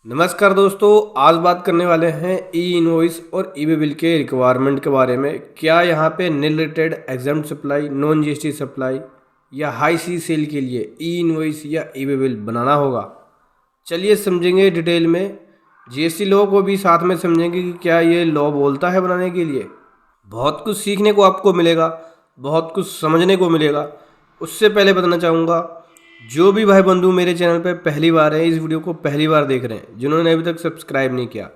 नमस्कार दोस्तों, आज बात करने वाले हैं ई इनवॉइस और ई वे बिल के रिक्वायरमेंट के बारे में। क्या यहाँ पे nil rated exempt supply, non GST supply या हाई सी सेल के लिए ई इनवॉइस या ई वे बिल बनाना होगा। चलिए समझेंगे डिटेल में। जीएसटी लॉ को भी साथ में समझेंगे कि क्या ये लॉ बोलता है बनाने के लिए। बहुत कुछ सीखने को आपको मिलेगा, बहुत कुछ समझने को मिलेगा। उससे पहले बताना चाहूँगा, जो भी भाई बंधु मेरे चैनल पर पहली बार है, इस वीडियो को पहली बार देख रहे हैं, जिन्होंने अभी तक सब्सक्राइब नहीं किया,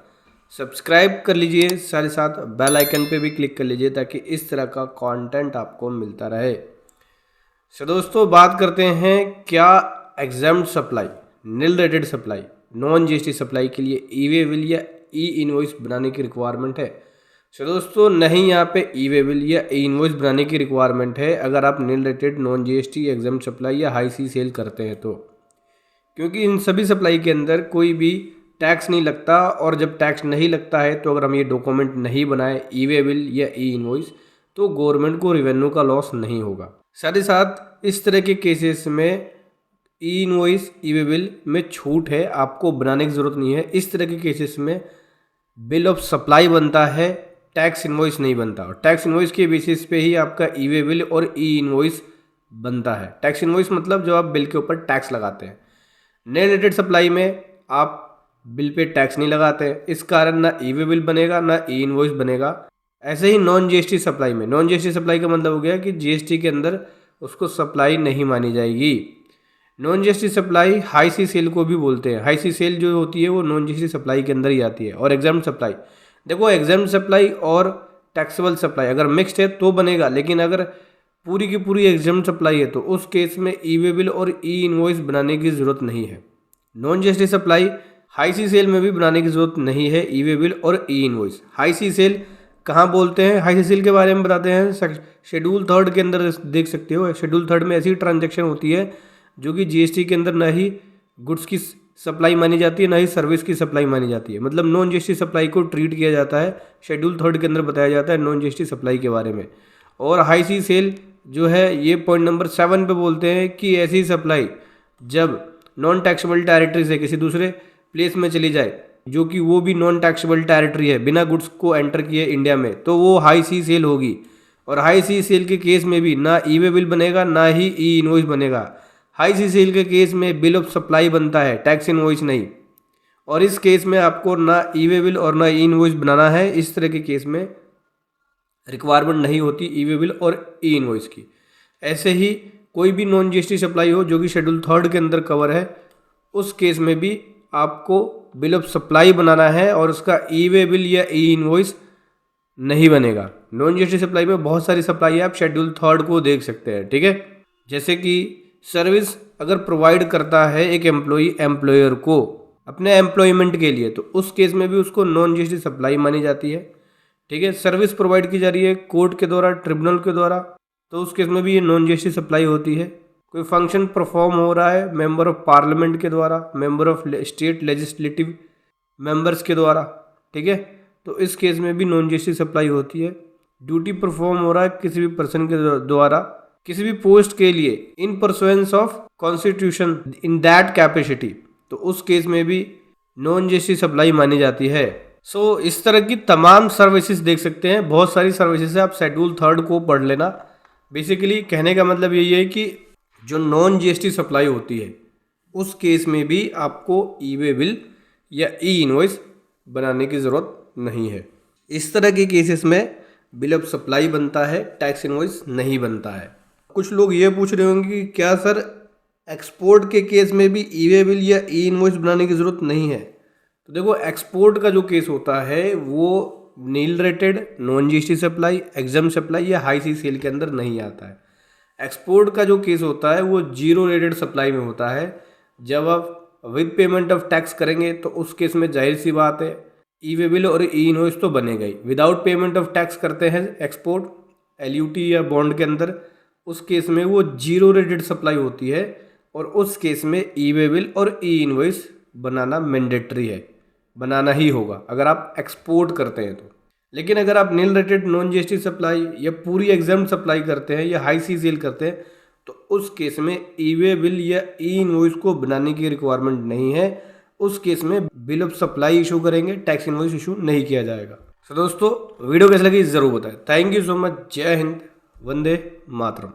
सब्सक्राइब कर लीजिए। साथ ही साथ बेल आइकन पे भी क्लिक कर लीजिए ताकि इस तरह का कंटेंट आपको मिलता रहे। तो दोस्तों बात करते हैं, क्या exempt supply, nil rated supply, non GST supply के लिए ई वे बिल या ई इनवॉइस बनाने की रिक्वायरमेंट है। तो दोस्तों नहीं, यहाँ पे ई वे बिल या ई इनवॉइस बनाने की रिक्वायरमेंट है अगर आप nil rated, non GST, exempt supply या हाई सी सेल करते हैं तो, क्योंकि इन सभी सप्लाई के अंदर कोई भी टैक्स नहीं लगता। और जब टैक्स नहीं लगता है तो अगर हम ये डॉक्यूमेंट नहीं बनाए, ई वे बिल या ई इनवॉइस, तो गवर्नमेंट को रेवेन्यू का लॉस नहीं होगा। साथ ही साथ इस तरह के केसेस में ई इनवॉइस, ई वे बिल में छूट है, आपको बनाने की ज़रूरत नहीं है। इस तरह के केसेस में बिल ऑफ सप्लाई बनता है, टैक्स इनवॉइस नहीं बनता। और टैक्स इनवॉइस के बेसिस पे ही आपका ई वे बिल और ई इनवॉइस बनता है। टैक्स इनवॉइस मतलब जब आप बिल के ऊपर टैक्स लगाते हैं। नील रेटेड सप्लाई में आप बिल पे टैक्स नहीं लगाते हैं, इस कारण ना ई वे बिल बनेगा ना ई इनवॉइस बनेगा। ऐसे ही नॉन जीएसटी सप्लाई में, नॉन जीएसटी सप्लाई का मतलब हो गया कि जीएसटी के अंदर उसको सप्लाई नहीं मानी जाएगी। Non GST supply high sea cell को भी बोलते हैं। हाई सी सेल जो होती है वो नॉन जीएसटी सप्लाई के अंदर ही आती है। और एग्जाम्प्ट सप्लाई, देखो एग्जाम्प्ट सप्लाई और टैक्सेबल सप्लाई अगर मिक्स्ड है तो बनेगा, लेकिन अगर पूरी की पूरी एग्जाम्प्ट सप्लाई है तो उस केस में ई वे बिल और ई इनवॉइस बनाने की ज़रूरत नहीं है। Non GST supply high sea cell में भी बनाने की ज़रूरत नहीं है ई वे बिल और ई इनवॉइस। हाई सी सेल कहाँ बोलते हैं, हाई सी सेल के बारे में बताते हैं। शेड्यूल 3 के अंदर देख सकते हो। शेड्यूल 3 में ऐसी ट्रांजेक्शन होती है जो कि जीएसटी के अंदर ना ही गुड्स की सप्लाई मानी जाती है, ना ही सर्विस की सप्लाई मानी जाती है। मतलब नॉन जीएसटी सप्लाई को ट्रीट किया जाता है। शेड्यूल 3 के अंदर बताया जाता है नॉन जीएसटी सप्लाई के बारे में। और हाई सी सेल जो है ये पॉइंट नंबर 7 पे बोलते हैं कि ऐसी सप्लाई जब नॉन टैक्सेबल टेरिटरी से किसी दूसरे प्लेस में चली जाए, जो कि वो भी नॉन टैक्सेबल टेरिटरी है, बिना गुड्स को एंटर किए इंडिया में, तो वो हाई सी सेल होगी। और हाई सी सेल के केस में भी ना ई वे बिल बनेगा ना ही ई इनवॉइस बनेगा। हाई सी सेल के केस में बिल ऑफ सप्लाई बनता है, टैक्स इनवॉइस नहीं। और इस केस में आपको ना ई वे बिल और ना ई इनवॉइस बनाना है। इस तरह के केस में रिक्वायरमेंट नहीं होती ई वे बिल और ई इनवॉइस की। ऐसे ही कोई भी नॉन जीएसटी सप्लाई हो जो कि शेड्यूल 3 के अंदर कवर है, उस केस में भी आपको बिल ऑफ सप्लाई बनाना है और उसका ई वे बिल या ई इनवॉइस नहीं बनेगा। नॉन जीएसटी सप्लाई में बहुत सारी सप्लाई है, आप शेड्यूल 3 को देख सकते हैं, ठीक है। जैसे कि सर्विस अगर प्रोवाइड करता है एक एम्प्लॉई एम्प्लॉयर को अपने एम्प्लॉयमेंट के लिए, तो उस केस में भी उसको नॉन जीएसटी सप्लाई मानी जाती है, ठीक है। सर्विस प्रोवाइड की जा रही है कोर्ट के द्वारा, ट्रिब्यूनल के द्वारा, तो उस केस में भी ये नॉन जीएसटी सप्लाई होती है। कोई फंक्शन परफॉर्म हो रहा है मेंबर ऑफ पार्लियामेंट के द्वारा, member of state legislative members के द्वारा, ठीक है, तो इस केस में भी नॉन जीएसटी सप्लाई होती है। ड्यूटी परफॉर्म हो रहा है किसी भी पर्सन के द्वारा किसी भी पोस्ट के लिए इन pursuance of constitution in that capacity, तो उस केस में भी नॉन जीएसटी सप्लाई मानी जाती है। सो इस तरह की तमाम सर्विसेज देख सकते हैं, बहुत सारी सर्विसेज है। आप शेड्यूल 3 को पढ़ लेना। बेसिकली कहने का मतलब यही है कि जो नॉन जीएसटी सप्लाई होती है उस केस में भी आपको ई वे बिल या ई इनवॉइस बनाने की ज़रूरत नहीं है। इस तरह के केसेस में बिल ऑफ सप्लाई बनता है, टैक्स इनवॉइस नहीं बनता है। कुछ लोग ये पूछ रहे होंगे कि क्या सर एक्सपोर्ट के केस में भी ई वे बिल या ई इनवॉइस बनाने की ज़रूरत नहीं है। तो देखो, एक्सपोर्ट का जो केस होता है वो nil rated, non GST supply, exempt supply या हाई सी सेल के अंदर नहीं आता है। एक्सपोर्ट का जो केस होता है वो जीरो रेटेड सप्लाई में होता है। जब आप विद पेमेंट ऑफ टैक्स करेंगे तो उस केस में जाहिर सी बात है ई वे बिल और ई इनवॉइस तो बनेगा ही। विदाउट पेमेंट ऑफ टैक्स करते हैं एक्सपोर्ट एलयूटी या बॉन्ड के अंदर, उस केस में वो जीरो रेटेड सप्लाई होती है और उस केस में ई वे बिल और ई इनवॉइस बनाना मैंडेटरी है, बनाना ही होगा अगर आप एक्सपोर्ट करते हैं तो। लेकिन अगर आप nil rated, non GST supply या पूरी एग्जाम्प्ट सप्लाई करते हैं या हाई सी सेल करते हैं तो उस केस में ई वे बिल या ई इनवॉइस को बनाने की रिक्वायरमेंट नहीं है। उस केस में बिल ऑफ सप्लाई इशू करेंगे, टैक्स इनवॉइस इशू नहीं किया जाएगा। तो दोस्तों वीडियो कैसी लगी ज़रूर बताएं। Thank you so much. जय हिंद, वंदे मातरम।